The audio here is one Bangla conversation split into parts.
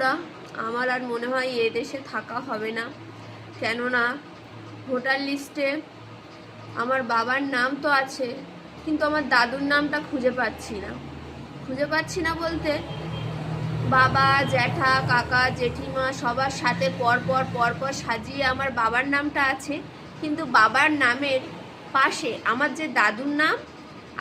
বন্ধুরা, আমার আর মনে হয় এদেশে থাকা হবে না। কেননা ভোটার লিস্টে আমার বাবার নাম তো আছে, কিন্তু আমার দাদুর নামটা খুঁজে পাচ্ছি না বলতে বাবা, জ্যাঠা, কাকা, জেঠিমা সবার সাথে পরপর সাজিয়ে আমার বাবার নামটা আছে, কিন্তু বাবার নামের পাশে আমার যে দাদুর নাম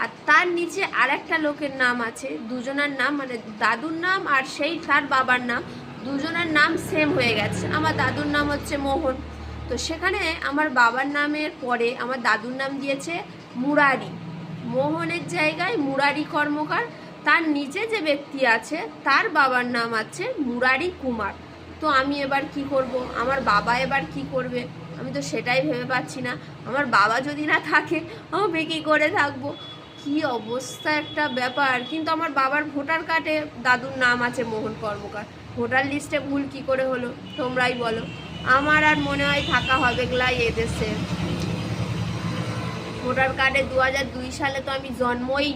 আর তার নিচে আর একটা লোকের নাম আছে। দুজনার নাম মানে দাদুর নাম আর সেই তার বাবার নাম, দুজনের নাম সেম হয়ে গেছে। আমার দাদুর নাম হচ্ছে মোহন, তো সেখানে আমার বাবার নামের পরে আমার দাদুর নাম দিয়েছে মুরারি। মোহনের জায়গায় মুরারি কর্মকার। তার নিচে যে ব্যক্তি আছে তার বাবার নাম আছে মুরারি কুমার। তো আমি এবার কি করব? আমার বাবা এবার কি করবে? আমি তো সেটাই ভেবে পাচ্ছি না। আমার বাবা যদি না থাকে আমি কী করে থাকবো? কি অবস্থা একটা ব্যাপার। কিন্তু আমার বাবার ভোটার কার্ডে দাদুর নাম আছে মোহন কর্মকার, ভোটার লিস্টে ভুল কি করে হলো তোমরাই বলো। আমার আর মনে হয় থাকা হবে গলাই এদেশে। ভোটার কার্ডে 2002 সালে তো আমি জন্মই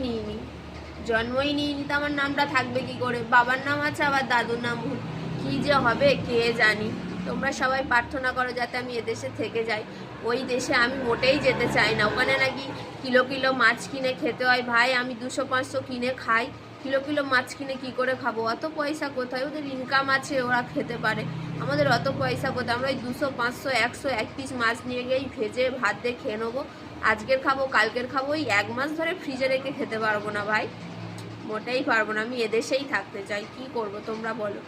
নিইনি তো আমার নামটা থাকবে কি করে? বাবার নাম আছে আবার দাদুর নাম ভুল। কী যে হবে কে জানি। তোমরা সবাই প্রার্থনা করো যাতে আমি এদেশে থেকে যাই। ওই দেশে আমি মোটেই যেতে চাই না। ওখানে নাকি কিলো মাছ কিনে খেতে হয়। ভাই, আমি 200-500 কিনে খাই, কিলো মাছ কিনে কি করে খাবো? অত পয়সা কোথায়? ওদের ইনকাম আছে, ওরা খেতে পারে। আমাদের অত পয়সা কোথায়? আমরা ওই 200-500-100 এক পিস মাছ নিয়ে গিয়েই ভেজে ভাত দিয়ে খেয়ে নেবো। আজকের খাবো, কালকের খাবো, ওই 1 মাস ধরে ফ্রিজে রেখে খেতে পারবো না ভাই, মোটেই পারবো না। আমি এদেশেই থাকতে চাই। কি করব তোমরা বলো।